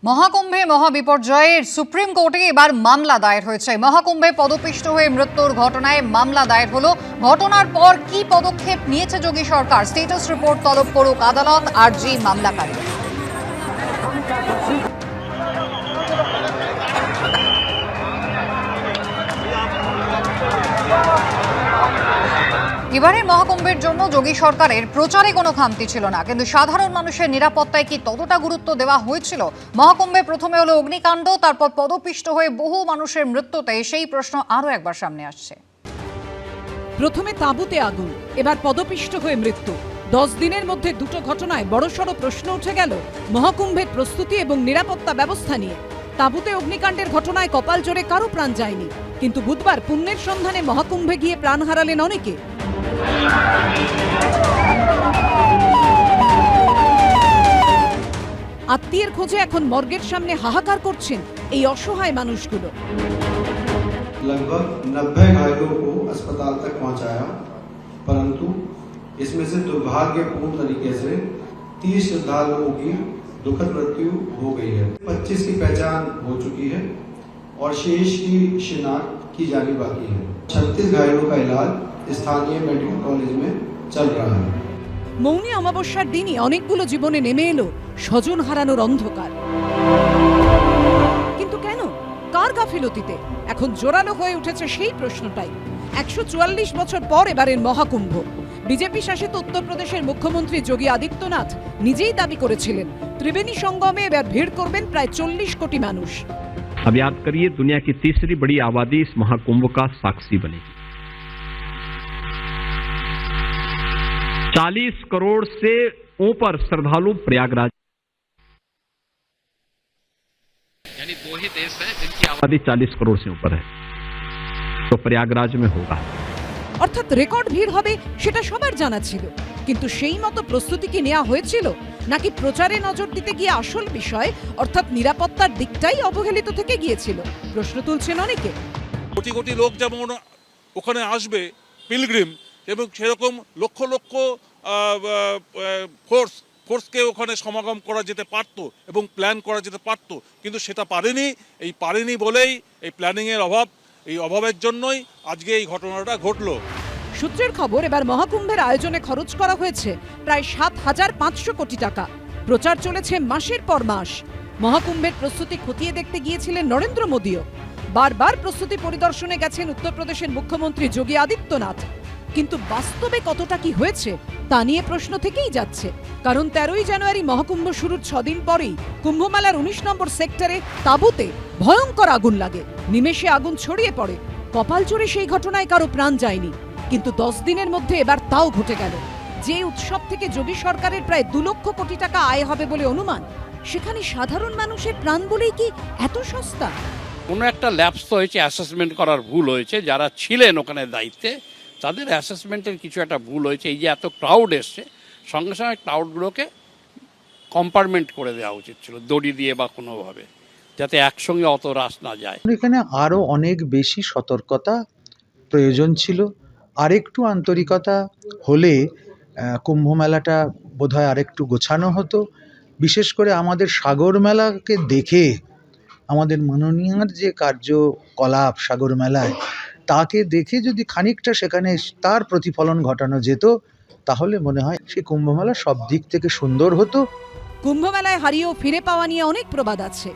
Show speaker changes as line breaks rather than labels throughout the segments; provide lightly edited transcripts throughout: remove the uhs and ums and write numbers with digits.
মহাকুম্ভে মহাবিপর্যয়ের supreme কোর্টে এবার মামলা দায়ের হয়েছে। মহাকুম্ভে পদপিষ্ট হয়ে মৃত্যুর ঘটনায় মামলা দায়ের হলো। ঘটনার পর কি পদক্ষেপ নিয়েছে যোগী সরকার, স্ট্যাটাস রিপোর্ট তলব করুক আদালত, আর্জি মামলাকারী। এবারের মহাকুম্ভের জন্য যোগী সরকারের প্রচারে কোনো খামতি ছিল না, কিন্তু সাধারণ মানুষের নিরাপত্তায় কি ততটা গুরুত্ব দেওয়া হয়েছিল? মহাকুম্ভে প্রথমে হলো অগ্নিকাণ্ড, তারপর পদপিষ্ট হয়ে বহু মানুষের মৃত্যুতে সেই প্রশ্ন আরও একবার সামনে আসছে।
প্রথমে তাঁবুতে আগুন, এবার পদপিষ্ট হয়ে মৃত্যু। 10 দিনের মধ্যে দুটো ঘটনায় বড়সড় প্রশ্ন উঠে গেল মহাকুম্ভের প্রস্তুতি এবং নিরাপত্তা ব্যবস্থা নিয়ে। তাঁবুতে অগ্নিকাণ্ডের ঘটনায় কপাল জোরে কারো প্রাণ যায়নি, কিন্তু বুধবার পুণ্যের সন্ধানে মহাকুম্ভে গিয়ে প্রাণ হারালেন অনেকে। আত্মীয়ের খোঁজে এখন মর্গের সামনে হাহাকার করছেন এই অসহায় মানুষগুলো।
लगभग 90 घायलों को अस्पताल तक पहुंचाया, परंतु इसमें से दुर्भाग्यपूर्ण तरीके से 30 श्रद्धालुओं की दुखद मृत्यु हो गई है। 25 की पहचान हो चुकी है और शेष की शिनाख्त की जानी बाकी है। 36 घायलों का इलाज स्थानीय मेडिकल कॉलेज में चल रहा है।
মৌনী অমাবস্যার দিনই অনেকগুলো জীবনে নেমে এলো স্বজন হারানোর অন্ধকার। কিন্তু কেন, কার গাফিলতিতে? এখন জোরালো হয়ে উঠেছে সেই প্রশ্নটাই। 144 বছর পর এবারের মহাকুম্ভ। বিজেপি শাসিত উত্তরপ্রদেশের মুখ্যমন্ত্রী যোগী আদিত্যনাথ নিজেই দাবি করেছিলেন ত্রিবেণী সঙ্গমে এবার ভিড় করবেন প্রায় 40 কোটি মানুষ।
अब याद करिए, दुनिया की तीसरी बड़ी आबादी इस महाकुंभ का साक्षी बनेगी। 40 करोड़ से ऊपर श्रद्धालु प्रयागराज, यानी 2 ही देश हैं जिनकी आबादी 40 करोड़ से ऊपर है, तो प्रयागराज में होगा।
অর্থাৎ রেকর্ড ভিড় হবে সেটা সবার জানা ছিল, কিন্তু সেই মতো প্রস্তুতি কি নেওয়া হয়েছিল, নাকি প্রচারে নজর দিতে গিয়ে আসল বিষয় অর্থাৎ নিরাপত্তার দিকটাই অবহেলিত থেকে গিয়েছিল? প্রশ্ন তুলছেন অনেকে।
কোটি কোটি লোক যেমন ওখানে আসবে পিলগ্রিম, এবং সেরকম লক্ষ লক্ষ ফোর্সকে ওখানে সমাগম করা যেতে পারত এবং প্ল্যান করা যেতে পারত, কিন্তু সেটা পারেনি বলেই এই প্ল্যানিংয়ের অভাব, এই অভাবের জন্যই আজকে এই ঘটনাটা ঘটলো।
সূত্রের খবর, এবার মহাকুম্ভের আয়োজনে খরচ করা হয়েছে প্রায় 7,500 কোটি টাকা। প্রচার চলেছে মাসের পর মাস। মহাকুম্ভের প্রস্তুতি খতিয়ে দেখতে গিয়েছিলেন নরেন্দ্র মোদীও। বারবার প্রস্তুতি পরিদর্শনে গেছেন উত্তরপ্রদেশের মুখ্যমন্ত্রী যোগী আদিত্যনাথ। কিন্তু বাস্তবে কতটা কি হয়েছে তা নিয়ে প্রশ্ন থেকেই যাচ্ছে। কারণ 13ই জানুয়ারি মহাকুম্ভ শুরুর 6 দিন পরেই কুম্ভমেলার 19 নম্বর সেক্টরে তাঁবুতে ভয়ঙ্কর আগুন লাগে। নিমেষে আগুন ছড়িয়ে পড়ে। কপাল জোরে সেই ঘটনায় কারো প্রাণ যায়নি, কিন্তু 10 দিনের মধ্যে এবার তাও ঘটে গেল। যে উৎসব থেকে যোগী সরকারের প্রায় 2 লক্ষ কোটি টাকা আয় হবে বলে অনুমান, সেখানে সাধারণ মানুষের প্রাণ বলেই কি এত সস্তা?
কোনো একটা ল্যাপস তো হয়েছে, অ্যাসেসমেন্ট করার ভুল হয়েছে। যারা ছিলেন ওখানে দায়িত্বে, তাদের অ্যাসেসমেন্টের কিছু একটা ভুল হয়েছে। এই যে এত ক্রাউড এসছে, সঙ্গে সঙ্গে ক্রাউডগুলোকে কম্পার্টমেন্ট করে দেওয়া উচিত ছিল, দড়ি দিয়ে বা কোনোভাবে, যাতে একসঙ্গে অত রাশ না যায়।
এখানে আরও অনেক বেশি সতর্কতা প্রয়োজন ছিল। আরেকটু আন্তরিকতা হলে কুম্ভ মেলাটা বোধহয় আরেকটু গোছানো হতো। বিশেষ করে আমাদের সাগর মেলাকে দেখে, আমাদের মাননীয়ার যে কার্যকলাপ সাগর মেলায়, তাকে দেখে যদি খানিকটা সেখানে তার প্রতিফলন ঘটানো যেত, তাহলে মনে হয় সেই কুম্ভমেলা সব দিক থেকে সুন্দর হতো।
কুম্ভমেলায় হারিয়েও ফিরে পাওয়া নিয়ে অনেক প্রবাদ আছে,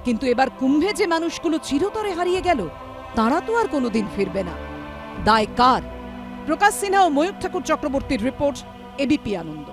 কিন্তু এবার কুম্ভে যে মানুষগুলো চিরতরে হারিয়ে গেল, তারা তো আর কোনোদিন ফিরবে না। দায় কার? প্রকাশ সিনহা ও ময়ূর ঠাকুর চক্রবর্তীর রিপোর্ট, এবিপি আনন্দ।